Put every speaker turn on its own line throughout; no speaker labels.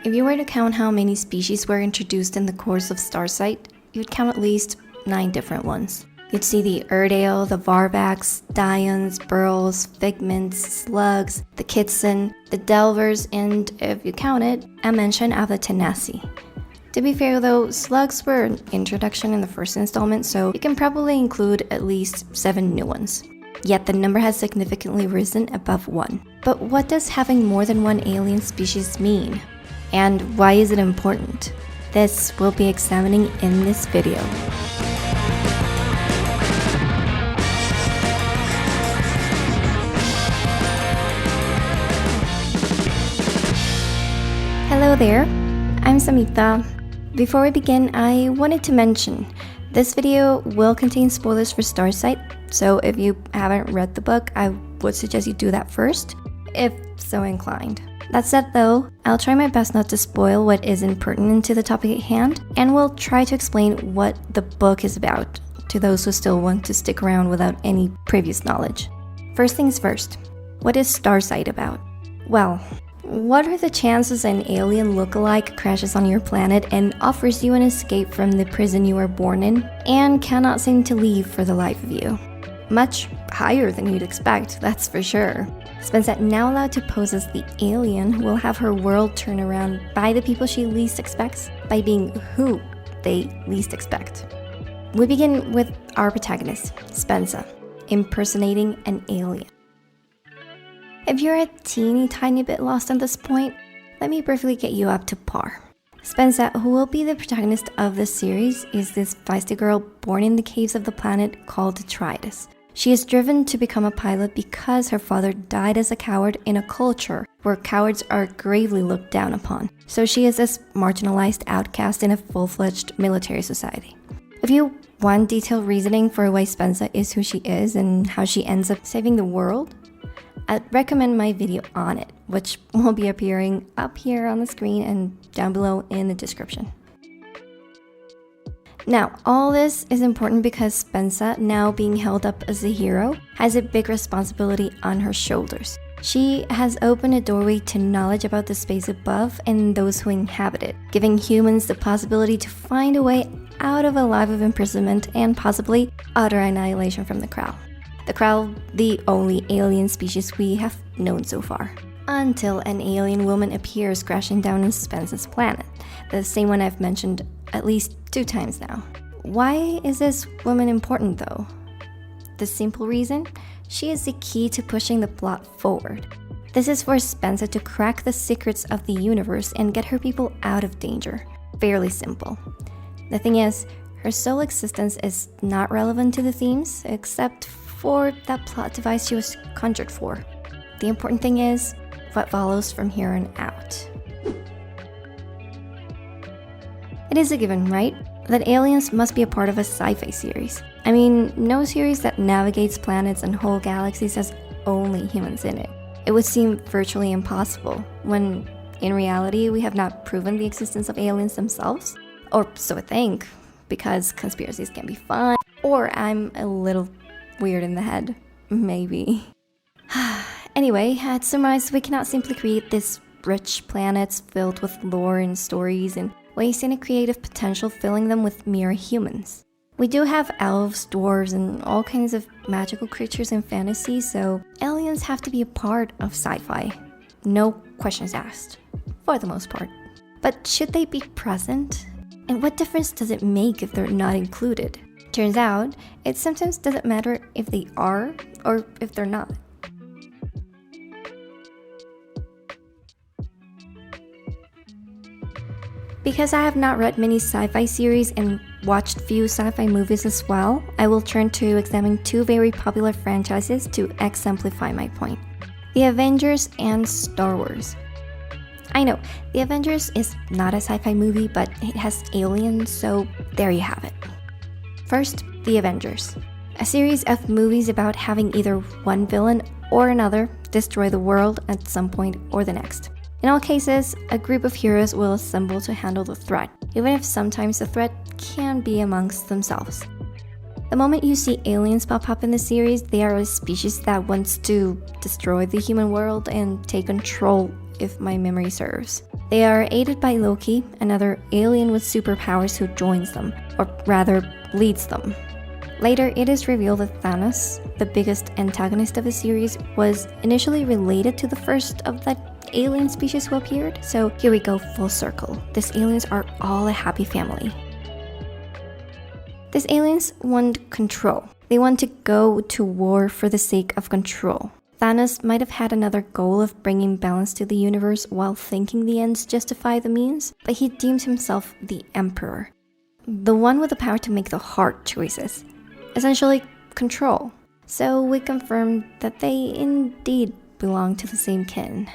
If you were to count how many species were introduced in the course of Starsight, you'd count at least 9 different ones. You'd see the Urdale, the Varbaks, Dions, Burls, Figments, Slugs, the Kitson, the Delvers, and, if you count it, a mention of the Tenaci. To be fair though, Slugs were an introduction in the first installment, so you can probably include at least 7 new ones. Yet the number has significantly risen above 1. But what does having more than one alien species mean? And why is it important? This we'll be examining in this video. Hello there, I'm Samitha. Before we begin, I wanted to mention this video will contain spoilers for Starsight, so if you haven't read the book, I would suggest you do that first, if so inclined. That said though, I'll try my best not to spoil what isn't pertinent to the topic at hand, and we'll try to explain what the book is about to those who still want to stick around without any previous knowledge. First things first, what is Starsight about? Well, what are the chances an alien lookalike crashes on your planet and offers you an escape from the prison you were born in and cannot seem to leave for the life of you? Much higher than you'd expect, that's for sure. Spensa, now allowed to pose as the alien, will have her world turned around by the people she least expects, by being who they least expect. We begin with our protagonist, Spensa, impersonating an alien. If you're a teeny tiny bit lost at this point, let me briefly get you up to par. Spensa, who will be the protagonist of this series, is this feisty girl born in the caves of the planet called Detritus. She is driven to become a pilot because her father died as a coward in a culture where cowards are gravely looked down upon. So she is this marginalized outcast in a full-fledged military society. If you want detailed reasoning for why Spensa is who she is and how she ends up saving the world, I'd recommend my video on it, which will be appearing up here on the screen and down below in the description. Now, all this is important because Spensa, now being held up as a hero, has a big responsibility on her shoulders. She has opened a doorway to knowledge about the space above and those who inhabit it, giving humans the possibility to find a way out of a life of imprisonment and possibly utter annihilation from the Crow. The Crow, the only alien species we have known so far. Until an alien woman appears crashing down on Spensa's planet, the same one I've mentioned at least 2 times now. Why is this woman important though? The simple reason, she is the key to pushing the plot forward. This is for Spensa to crack the secrets of the universe and get her people out of danger. Fairly simple. The thing is, her sole existence is not relevant to the themes, except for that plot device she was conjured for. The important thing is what follows from here on out. It is a given, right, that aliens must be a part of a sci-fi series. I mean, no series that navigates planets and whole galaxies has only humans in it. It would seem virtually impossible, when in reality we have not proven the existence of aliens themselves. Or so I think, because conspiracies can be fun, or I'm a little weird in the head, maybe. Anyway, to summarize, we cannot simply create these rich planets filled with lore and stories and waste any creative potential filling them with mere humans. We do have elves, dwarves, and all kinds of magical creatures in fantasy, so aliens have to be a part of sci-fi. No questions asked, for the most part. But should they be present? And what difference does it make if they're not included? Turns out, it sometimes doesn't matter if they are or if they're not. Because I have not read many sci-fi series and watched few sci-fi movies as well, I will turn to examine 2 very popular franchises to exemplify my point. The Avengers and Star Wars. I know, The Avengers is not a sci-fi movie, but it has aliens, so there you have it. First, The Avengers. A series of movies about having either one villain or another destroy the world at some point or the next. In all cases, a group of heroes will assemble to handle the threat, even if sometimes the threat can be amongst themselves. The moment you see aliens pop up in the series, they are a species that wants to destroy the human world and take control, if my memory serves. They are aided by Loki, another alien with superpowers who joins them, or rather, leads them. Later, it is revealed that Thanos, the biggest antagonist of the series, was initially related to the first of the alien species who appeared. So here we go full circle. These aliens are all a happy family. These aliens want control. They want to go to war for the sake of control. Thanos might have had another goal of bringing balance to the universe while thinking the ends justify the means, but he deems himself the Emperor, the one with the power to make the hard choices. Essentially, control. So we confirm that they indeed belong to the same kin.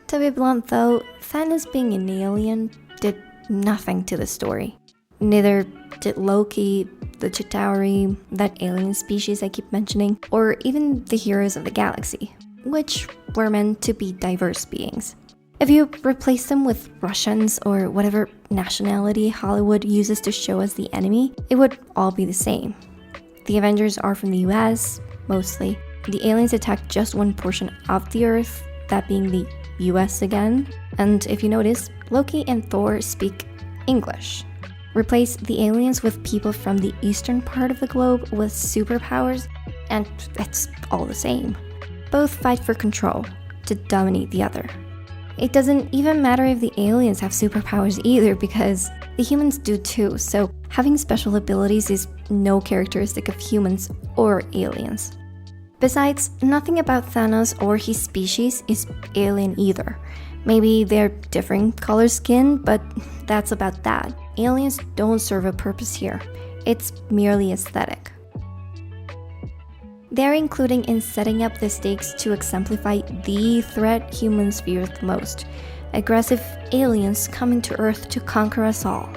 To be blunt though, Thanos being an alien did nothing to the story. Neither did Loki, the Chitauri, that alien species I keep mentioning, or even the heroes of the galaxy, which were meant to be diverse beings. If you replace them with Russians or whatever nationality Hollywood uses to show as the enemy, it would all be the same. The Avengers are from the US, mostly. The aliens attack just one portion of the Earth, that being the US again. And if you notice, Loki and Thor speak English. Replace the aliens with people from the eastern part of the globe with superpowers, and it's all the same. Both fight for control, to dominate the other. It doesn't even matter if the aliens have superpowers either, because the humans do too, so having special abilities is no characteristic of humans or aliens. Besides, nothing about Thanos or his species is alien either. Maybe they're different color skin, but that's about that. Aliens don't serve a purpose here. It's merely aesthetic. They're including in setting up the stakes to exemplify the threat humans fear the most: aggressive aliens coming to Earth to conquer us all.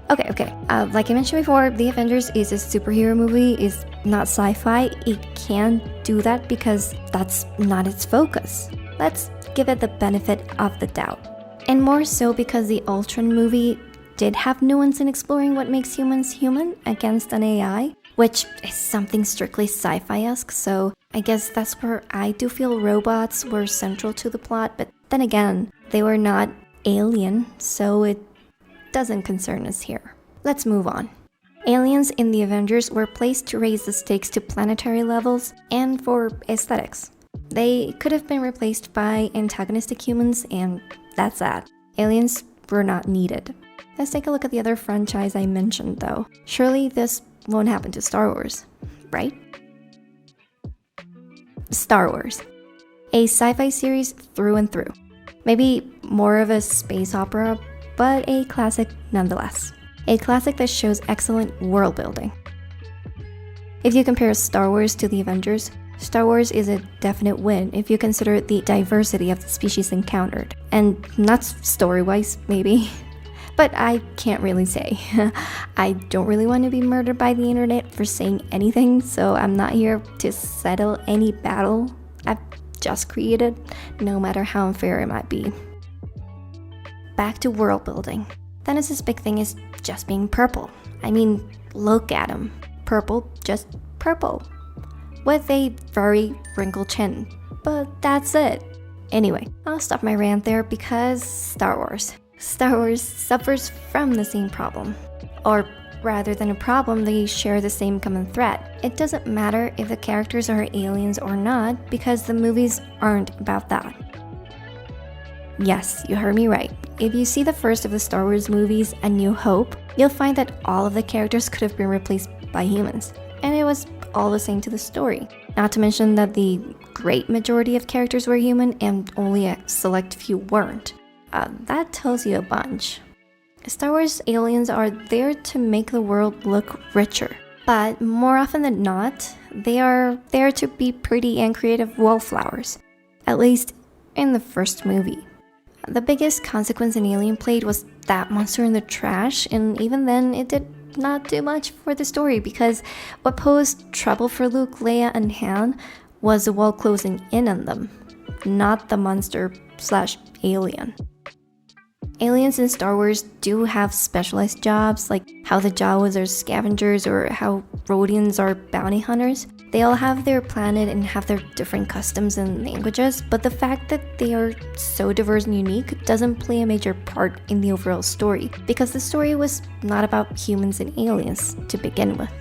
Okay. Like I mentioned before, The Avengers is a superhero movie, is not sci-fi. It can't do that because that's not its focus. Let's give it the benefit of the doubt. And more so because the Ultron movie did have nuance in exploring what makes humans human against an AI, which is something strictly sci-fi-esque, so I guess that's where I do feel robots were central to the plot, but then again, they were not alien, so it doesn't concern us here. Let's move on. Aliens in the Avengers were placed to raise the stakes to planetary levels and for aesthetics. They could have been replaced by antagonistic humans, and that's that. Aliens were not needed. Let's take a look at the other franchise I mentioned though. Surely this won't happen to Star Wars, right? Star Wars. A sci-fi series through and through. Maybe more of a space opera, but a classic nonetheless. A classic that shows excellent world building. If you compare Star Wars to the Avengers, Star Wars is a definite win if you consider the diversity of the species encountered. And not story-wise, maybe. But I can't really say. I don't really want to be murdered by the internet for saying anything, so I'm not here to settle any battle I've just created, no matter how unfair it might be. Back to world building. Thanos' big thing is just being purple. I mean, look at him. Purple, just purple. With a very wrinkled chin. But that's it. Anyway, I'll stop my rant there because Star Wars. Star Wars suffers from the same problem. Or rather than a problem, they share the same common threat. It doesn't matter if the characters are aliens or not, because the movies aren't about that. Yes, you heard me right. If you see the first of the Star Wars movies, A New Hope, you'll find that all of the characters could have been replaced by humans. And it was all the same to the story. Not to mention that the great majority of characters were human and only a select few weren't. That tells you a bunch. Star Wars aliens are there to make the world look richer. But more often than not, they are there to be pretty and creative wallflowers. At least in the first movie. The biggest consequence an alien played was that monster in the trash, and even then it did not do much for the story because what posed trouble for Luke, Leia, and Han was the wall closing in on them, not the monster/alien. Aliens in Star Wars do have specialized jobs, like how the Jawas are scavengers or how Rhodians are bounty hunters. They all have their planet and have their different customs and languages, but the fact that they are so diverse and unique doesn't play a major part in the overall story, because the story was not about humans and aliens to begin with.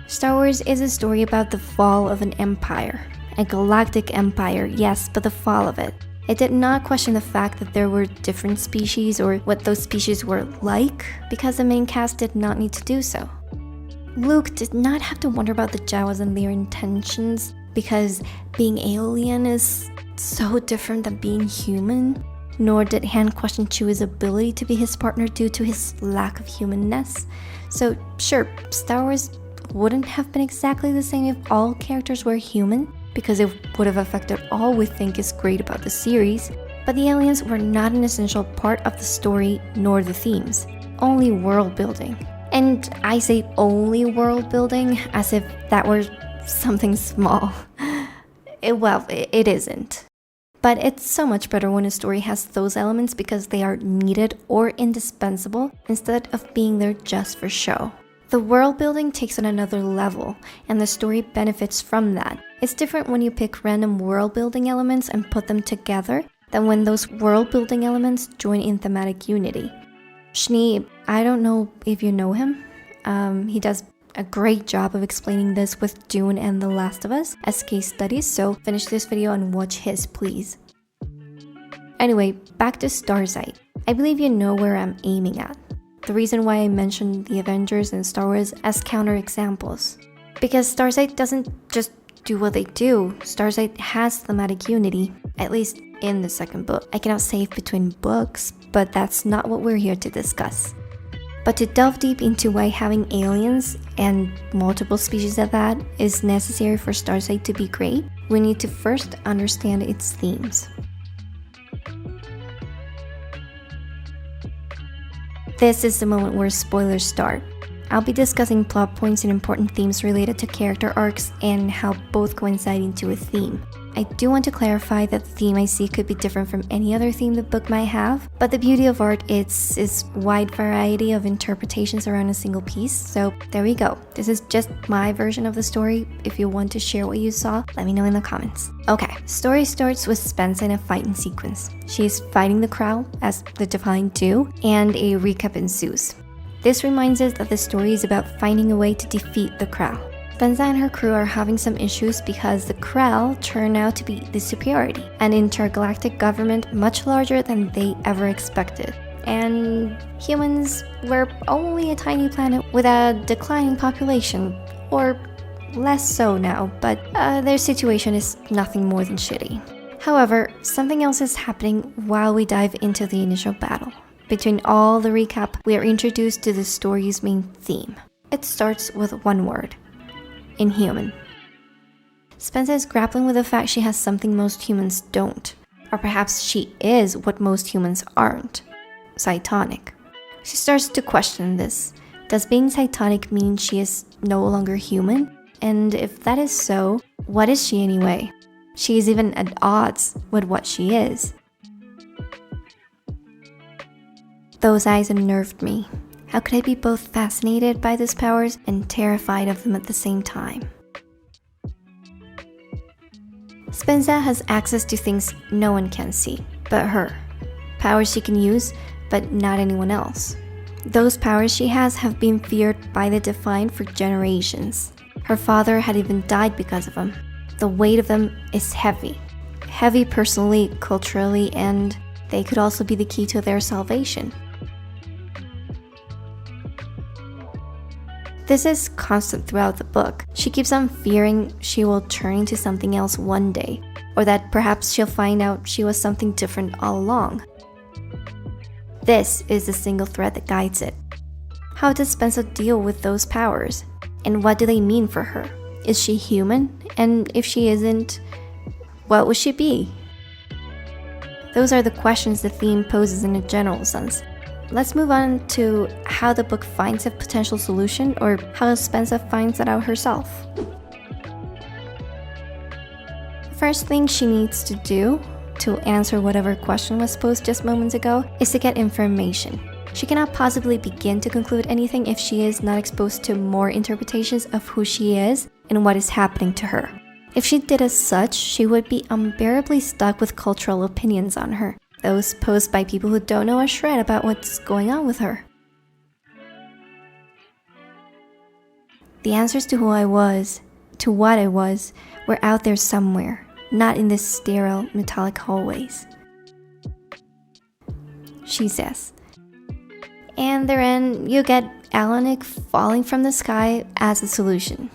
Star Wars is a story about the fall of an empire. A galactic empire, yes, but the fall of it. It did not question the fact that there were different species or what those species were like, because the main cast did not need to do so. Luke did not have to wonder about the Jawas and their intentions, because being alien is so different than being human. Nor did Han question Chewie's ability to be his partner due to his lack of humanness. So sure, Star Wars wouldn't have been exactly the same if all characters were human, because it would have affected all we think is great about the series, but the aliens were not an essential part of the story nor the themes, only world building. And I say only world building as if that were something small. It isn't. But it's so much better when a story has those elements because they are needed or indispensable instead of being there just for show. The world building takes on another level, and the story benefits from that. It's different when you pick random world building elements and put them together than when those world building elements join in thematic unity. Shni, I don't know if you know him. He does a great job of explaining this with Dune and The Last of Us as case studies, so finish this video and watch his, please. Anyway, back to Starsight. I believe you know where I'm aiming at. The reason why I mentioned the Avengers and Star Wars as counterexamples. Because Starsight doesn't just do what they do. Starsight has thematic unity, at least in the second book. I cannot say between books, but that's not what we're here to discuss. But to delve deep into why having aliens, and multiple species at that, is necessary for Starsight to be great, we need to first understand its themes. This is the moment where spoilers start. I'll be discussing plot points and important themes related to character arcs and how both coincide into a theme. I do want to clarify that the theme I see could be different from any other theme the book might have, but the beauty of art is wide variety of interpretations around a single piece, so there we go. This is just my version of the story. If you want to share what you saw, let me know in the comments. Okay, story starts with Spensa in a fighting sequence. She is fighting the Crow, as the Defiant do, and a recap ensues. This reminds us that the story is about finding a way to defeat the Crow. Spensa and her crew are having some issues because the Krell turn out to be the superiority, an intergalactic government much larger than they ever expected. And humans were only a tiny planet with a declining population, or less so now, but their situation is nothing more than shitty. However, something else is happening while we dive into the initial battle. Between all the recap, we are introduced to the story's main theme. It starts with one word: inhuman. Spensa is grappling with the fact she has something most humans don't. Or perhaps she is what most humans aren't. Cytonic. She starts to question this. Does being cytonic mean she is no longer human? And if that is so, what is she anyway? She is even at odds with what she is. Those eyes unnerved me. How could I be both fascinated by these powers and terrified of them at the same time? Spensa has access to things no one can see, but her. Powers she can use, but not anyone else. Those powers she has have been feared by the Defiant for generations. Her father had even died because of them. The weight of them is heavy. Heavy personally, culturally, and they could also be the key to their salvation. This is constant throughout the book. She keeps on fearing she will turn into something else one day, or that perhaps she'll find out she was something different all along. This is the single thread that guides it. How does Spensa deal with those powers? And what do they mean for her? Is she human? And if she isn't, what would she be? Those are the questions the theme poses in a general sense. Let's move on to how the book finds a potential solution, or how Spensa finds that out herself. The first thing she needs to do to answer whatever question was posed just moments ago, is to get information. She cannot possibly begin to conclude anything if she is not exposed to more interpretations of who she is and what is happening to her. If she did as such, she would be unbearably stuck with cultural opinions on her, those posed by people who don't know a shred about what's going on with her. The answers to who I was, to what I was, were out there somewhere, not in this sterile, metallic hallways. She says. And therein, you get Alanik falling from the sky as a solution.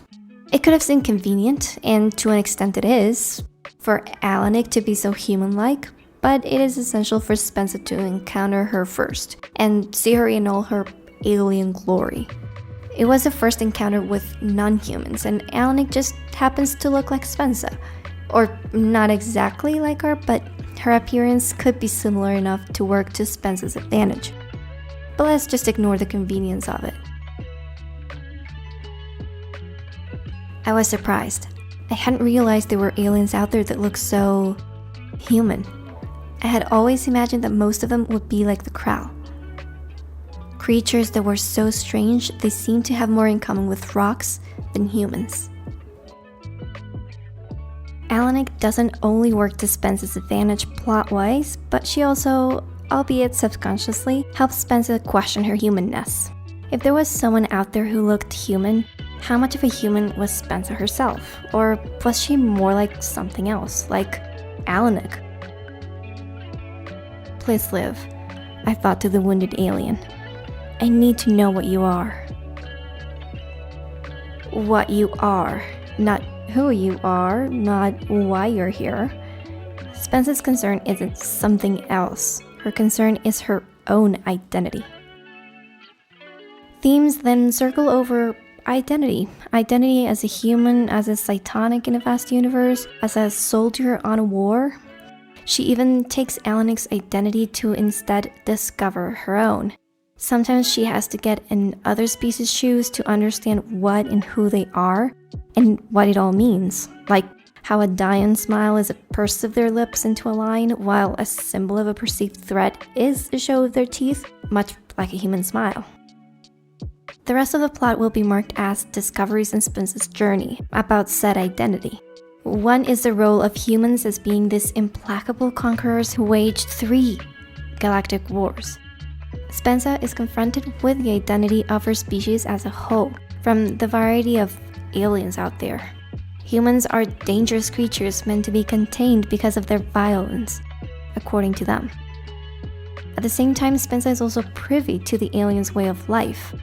It could have seemed convenient, and to an extent it is, for Alanik to be so human-like, but it is essential for Spensa to encounter her first, and see her in all her alien glory. It was the first encounter with non-humans, and Alanik just happens to look like Spensa. Or not exactly like her, but her appearance could be similar enough to work to Spensa's advantage. But let's just ignore the convenience of it. I was surprised. I hadn't realized there were aliens out there that looked so human. I had always imagined that most of them would be like the Crow. Creatures that were so strange, they seemed to have more in common with rocks than humans. Alanik doesn't only work to Spensa's advantage plot-wise, but she also, albeit subconsciously, helps Spensa question her humanness. If there was someone out there who looked human, how much of a human was Spensa herself? Or was she more like something else, like Alanik? Please live, I thought to the wounded alien. I need to know what you are. What you are, not who you are, not why you're here. Spensa's concern isn't something else. Her concern is her own identity. Themes then circle over identity. Identity as a human, as a Cytonic in a vast universe, as a soldier on a war. She even takes Alanik's identity to instead discover her own. Sometimes she has to get in other species' shoes to understand what and who they are and what it all means. Like how a Dian smile is a purse of their lips into a line, while a symbol of a perceived threat is a show of their teeth, much like a human smile. The rest of the plot will be marked as discoveries in Spensa's journey about said identity. One is the role of humans as being these implacable conquerors who waged 3 galactic wars. Spensa is confronted with the identity of her species as a whole, from the variety of aliens out there. Humans are dangerous creatures meant to be contained because of their violence, according to them. At the same time, Spensa is also privy to the aliens' way of life.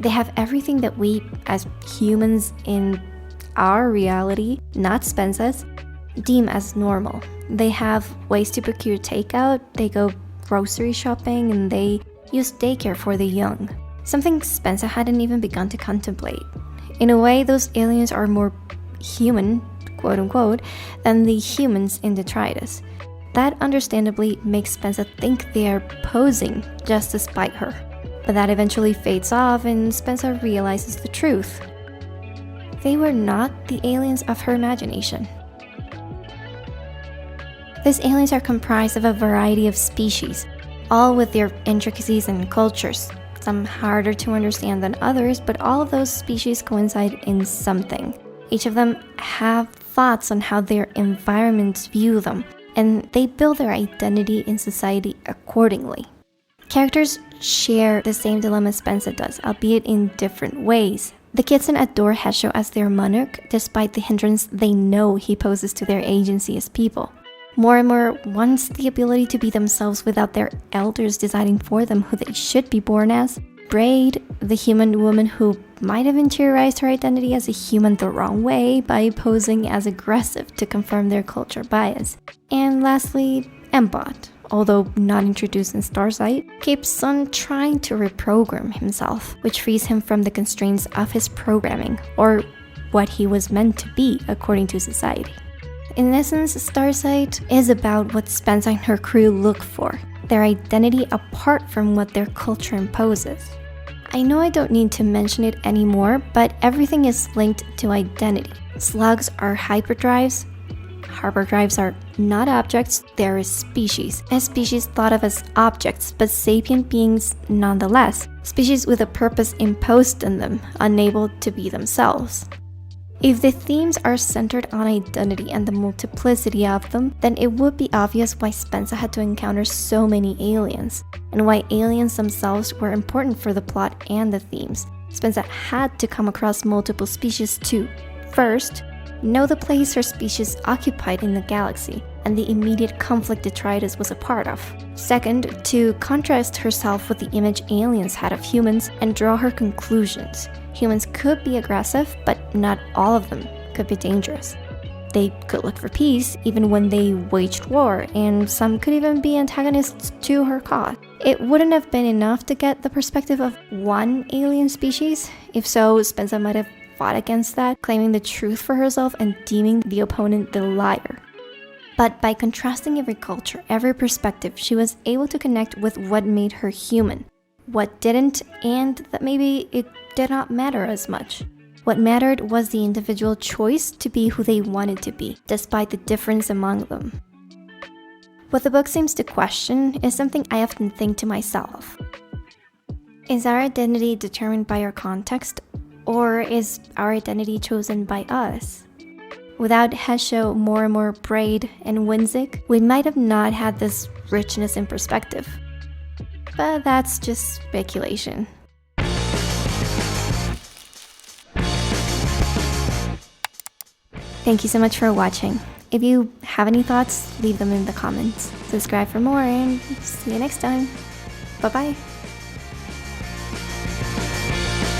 They have everything that we, as humans in our reality, not Spensa's, deem as normal. They have ways to procure takeout, they go grocery shopping, and they use daycare for the young. Something Spensa hadn't even begun to contemplate. In a way, those aliens are more human, quote unquote, than the humans in detritus. That understandably makes Spensa think they are posing just to spite her. But that eventually fades off and Spensa realizes the truth. They were not the aliens of her imagination. These aliens are comprised of a variety of species, all with their intricacies and cultures, some harder to understand than others, but all of those species coincide in something. Each of them have thoughts on how their environments view them, and they build their identity in society accordingly. Characters share the same dilemma Spensa does, albeit in different ways. The Kitsen adore Hesho as their monarch, despite the hindrance they know he poses to their agency as people. More and more wants the ability to be themselves without their elders deciding for them who they should be born as. Braid, the human woman who might have interiorized her identity as a human the wrong way by posing as aggressive to confirm their culture bias. And lastly, Mbot, although not introduced in Starsight, keeps on trying to reprogram himself, which frees him from the constraints of his programming, or what he was meant to be according to society. In essence, Starsight is about what Spensa and her crew look for, their identity apart from what their culture imposes. I know I don't need to mention it anymore, but everything is linked to identity. Slugs are hyperdrives, Harbor drives are not objects, they're a species. A species thought of as objects, but sapient beings nonetheless. Species with a purpose imposed on them, unable to be themselves. If the themes are centered on identity and the multiplicity of them, then it would be obvious why Spensa had to encounter so many aliens, and why aliens themselves were important for the plot and the themes. Spensa had to come across multiple species to, first, know the place her species occupied in the galaxy, and the immediate conflict detritus was a part of. Second, to contrast herself with the image aliens had of humans and draw her conclusions. Humans could be aggressive, but not all of them could be dangerous. They could look for peace even when they waged war, and some could even be antagonists to her cause. It wouldn't have been enough to get the perspective of one alien species. If so, Spensa might have fought against that, claiming the truth for herself and deeming the opponent the liar. But by contrasting every culture, every perspective, she was able to connect with what made her human, what didn't, and that maybe it did not matter as much. What mattered was the individual choice to be who they wanted to be, despite the difference among them. What the book seems to question is something I often think to myself. Is our identity determined by our context, or is our identity chosen by us? Without Hesho more and more braid and whimsic, we might have not had this richness in perspective. But that's just speculation. Thank you so much for watching. If you have any thoughts, leave them in the comments. Subscribe for more and see you next time. Bye bye.